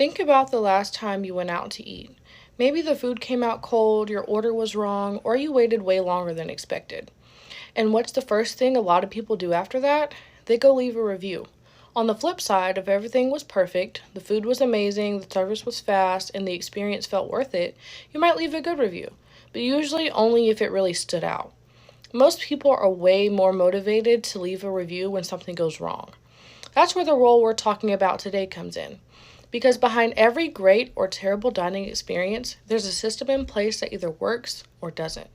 Think about the last time you went out to eat. Maybe the food came out cold, your order was wrong, or you waited way longer than expected. And what's the first thing a lot of people do after that? They go leave a review. On the flip side, if everything was perfect, the food was amazing, the service was fast, and the experience felt worth it, you might leave a good review, but usually only if it really stood out. Most people are way more motivated to leave a review when something goes wrong. That's where the role we're talking about today comes in. Because behind every great or terrible dining experience, there's a system in place that either works or doesn't.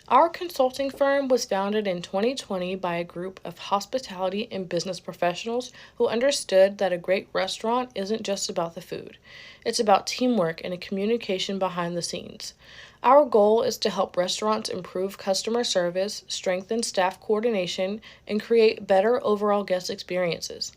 Our consulting firm was founded in 2020 by a group of hospitality and business professionals who understood that a great restaurant isn't just about the food. It's about teamwork and a communication behind the scenes. Our goal is to help restaurants improve customer service, strengthen staff coordination, and create better overall guest experiences.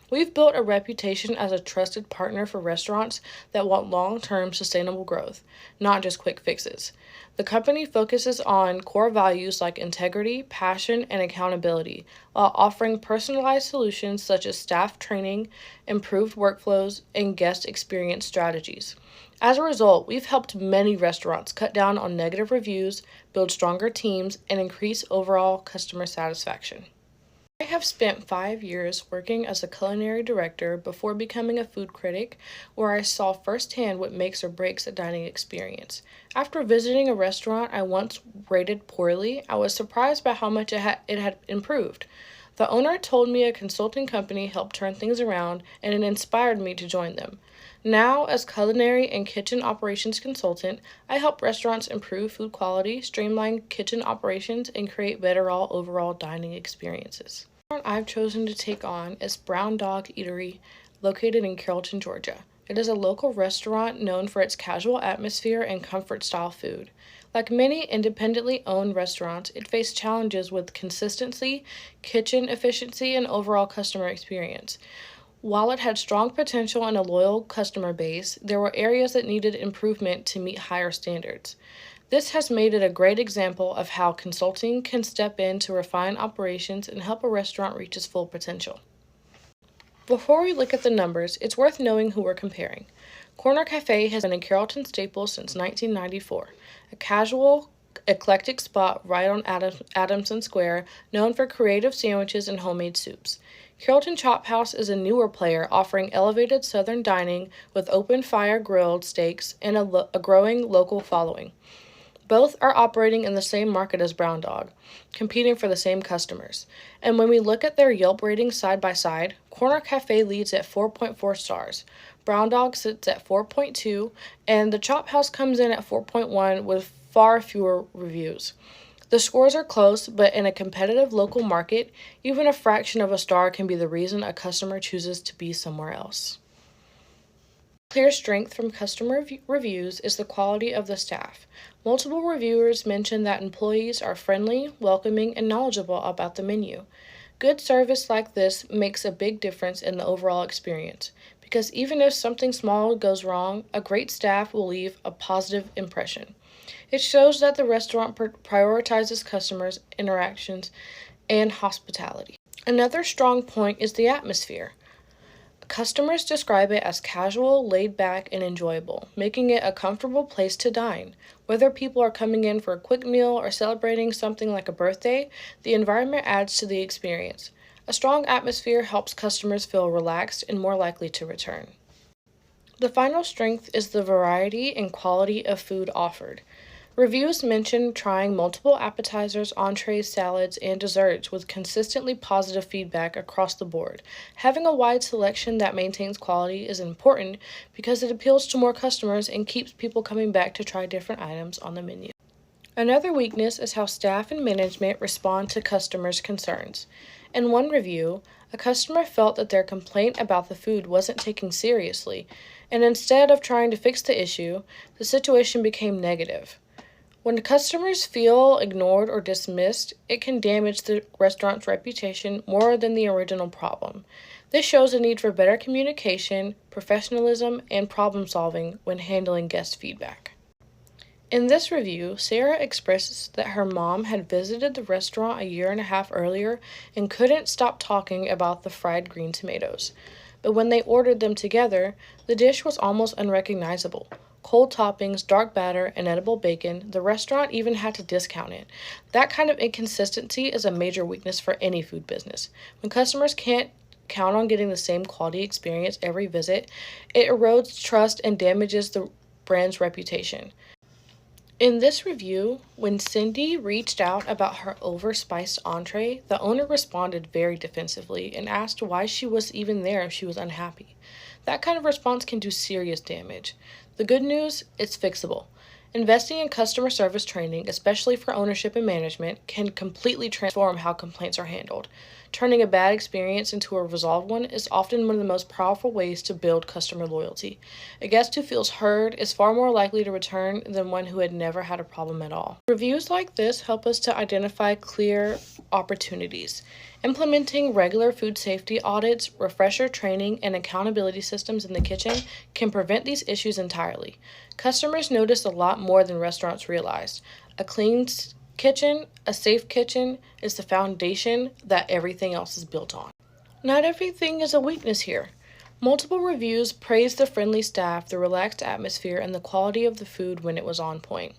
We've built a reputation as a trusted partner for restaurants that want long-term sustainable growth, not just quick fixes. The company focuses on core values like integrity, passion, and accountability, while offering personalized solutions such as staff training, improved workflows, and guest experience strategies. As a result, we've helped many restaurants cut down on negative reviews, build stronger teams, and increase overall customer satisfaction. I have spent 5 years working as a culinary director before becoming a food critic, where I saw firsthand what makes or breaks a dining experience. After visiting a restaurant I once rated poorly, I was surprised by how much it had improved. The owner told me a consulting company helped turn things around, and it inspired me to join them. Now, as culinary and kitchen operations consultant, I help restaurants improve food quality, streamline kitchen operations, and create better overall dining experiences. The restaurant I've chosen to take on is Brown Dog Eatery, located in Carrollton, Georgia. It is a local restaurant known for its casual atmosphere and comfort-style food. Like many independently owned restaurants, it faced challenges with consistency, kitchen efficiency, and overall customer experience. While it had strong potential and a loyal customer base, there were areas that needed improvement to meet higher standards. This has made it a great example of how consulting can step in to refine operations and help a restaurant reach its full potential. Before we look at the numbers, it's worth knowing who we're comparing. Corner Cafe has been a Carrollton staple since 1994, a casual, eclectic spot right on Adamson Square, known for creative sandwiches and homemade soups. Carrollton Chop House is a newer player offering elevated southern dining with open-fire grilled steaks and a growing local following. Both are operating in the same market as Brown Dog, competing for the same customers. And when we look at their Yelp ratings side by side, Corner Cafe leads at 4.4 stars, Brown Dog sits at 4.2, and the Chop House comes in at 4.1 with far fewer reviews. The scores are close, but in a competitive local market, even a fraction of a star can be the reason a customer chooses to be somewhere else. Clear strength from customer reviews is the quality of the staff. Multiple reviewers mention that employees are friendly, welcoming, and knowledgeable about the menu. Good service like this makes a big difference in the overall experience, because even if something small goes wrong, a great staff will leave a positive impression. It shows that the restaurant prioritizes customers' interactions and hospitality. Another strong point is the atmosphere. Customers describe it as casual, laid back, and enjoyable, making it a comfortable place to dine. Whether people are coming in for a quick meal or celebrating something like a birthday, the environment adds to the experience. A strong atmosphere helps customers feel relaxed and more likely to return. The final strength is the variety and quality of food offered. Reviews mention trying multiple appetizers, entrees, salads, and desserts with consistently positive feedback across the board. Having a wide selection that maintains quality is important because it appeals to more customers and keeps people coming back to try different items on the menu. Another weakness is how staff and management respond to customers' concerns. In one review, a customer felt that their complaint about the food wasn't taken seriously, and instead of trying to fix the issue, the situation became negative. When customers feel ignored or dismissed, it can damage the restaurant's reputation more than the original problem. This shows a need for better communication, professionalism, and problem solving when handling guest feedback. In this review, Sarah expresses that her mom had visited the restaurant a year and a half earlier and couldn't stop talking about the fried green tomatoes. But when they ordered them together, the dish was almost unrecognizable. Cold toppings, dark batter, and edible bacon, the restaurant even had to discount it. That kind of inconsistency is a major weakness for any food business. When customers can't count on getting the same quality experience every visit, it erodes trust and damages the brand's reputation. In this review, when Cindy reached out about her overspiced entree, the owner responded very defensively and asked why she was even there if she was unhappy. That kind of response can do serious damage. The good news, it's fixable. Investing in customer service training, especially for ownership and management, can completely transform how complaints are handled. Turning a bad experience into a resolved one is often one of the most powerful ways to build customer loyalty. A guest who feels heard is far more likely to return than one who had never had a problem at all. Reviews like this help us to identify clear opportunities. Implementing regular food safety audits, refresher training, and accountability systems in the kitchen can prevent these issues entirely. Customers notice a lot more than restaurants realize. A clean kitchen, a safe kitchen, is the foundation that everything else is built on. Not everything is a weakness here. Multiple reviews praised the friendly staff, the relaxed atmosphere, and the quality of the food when it was on point.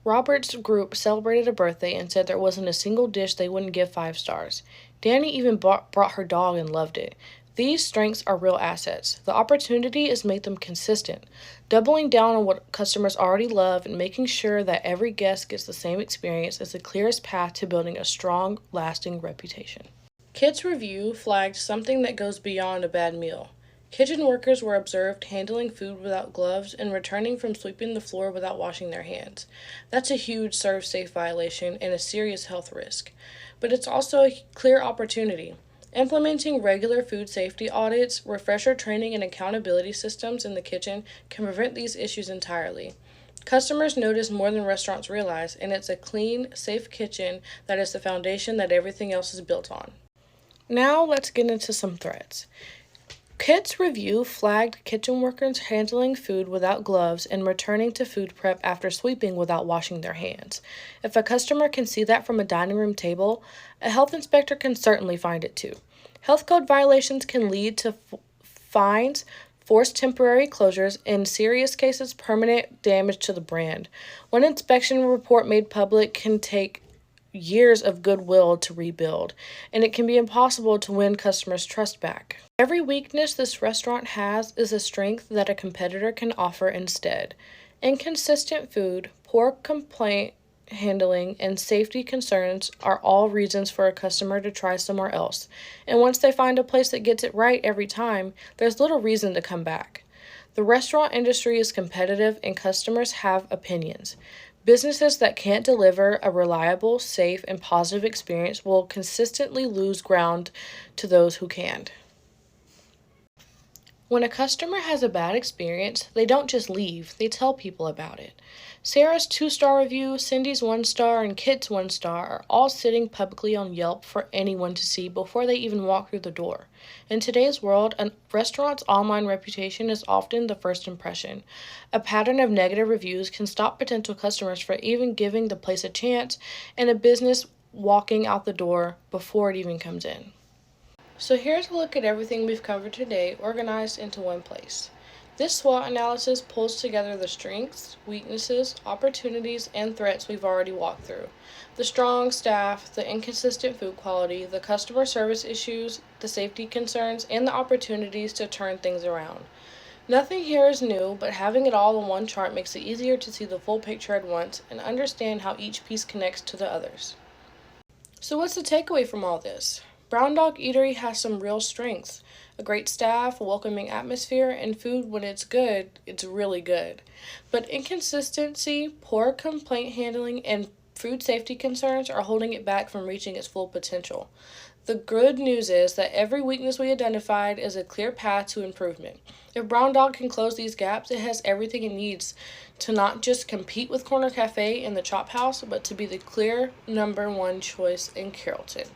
Robert's group celebrated a birthday and said there wasn't a single dish they wouldn't give 5 stars. Danny even brought her dog and loved it. These strengths are real assets. The opportunity is to make them consistent, doubling down on what customers already love and making sure that every guest gets the same experience is the clearest path to building a strong, lasting reputation. Kids Review flagged something that goes beyond a bad meal. Kitchen workers were observed handling food without gloves and returning from sweeping the floor without washing their hands. That's a huge serve-safe violation and a serious health risk. But it's also a clear opportunity. Implementing regular food safety audits, refresher training, and accountability systems in the kitchen can prevent these issues entirely. Customers notice more than restaurants realize, and it's a clean, safe kitchen that is the foundation that everything else is built on. Now let's get into some threats. Kids Review flagged kitchen workers handling food without gloves and returning to food prep after sweeping without washing their hands. If a customer can see that from a dining room table, a health inspector can certainly find it too. Health code violations can lead to fines, forced temporary closures, in serious cases, permanent damage to the brand. One inspection report made public can take years of goodwill to rebuild, and it can be impossible to win customers' trust back. Every weakness this restaurant has is a strength that a competitor can offer instead. Inconsistent food, poor complaint handling, and safety concerns are all reasons for a customer to try somewhere else. And once they find a place that gets it right every time, there's little reason to come back. The restaurant industry is competitive and customers have opinions. Businesses that can't deliver a reliable, safe, and positive experience will consistently lose ground to those who can. When a customer has a bad experience, they don't just leave, they tell people about it. Sarah's 2-star review, Cindy's 1-star, and Kit's 1-star are all sitting publicly on Yelp for anyone to see before they even walk through the door. In today's world, a restaurant's online reputation is often the first impression. A pattern of negative reviews can stop potential customers from even giving the place a chance, and a business walking out the door before it even comes in. So here's a look at everything we've covered today, organized into one place. This SWOT analysis pulls together the strengths, weaknesses, opportunities, and threats we've already walked through. The strong staff, the inconsistent food quality, the customer service issues, the safety concerns, and the opportunities to turn things around. Nothing here is new, but having it all in one chart makes it easier to see the full picture at once and understand how each piece connects to the others. So what's the takeaway from all this? Brown Dog Eatery has some real strengths. A great staff, a welcoming atmosphere, and food when it's good, it's really good. But inconsistency, poor complaint handling, and food safety concerns are holding it back from reaching its full potential. The good news is that every weakness we identified is a clear path to improvement. If Brown Dog can close these gaps, it has everything it needs to not just compete with Corner Cafe and the Chop House, but to be the clear #1 choice in Carrollton.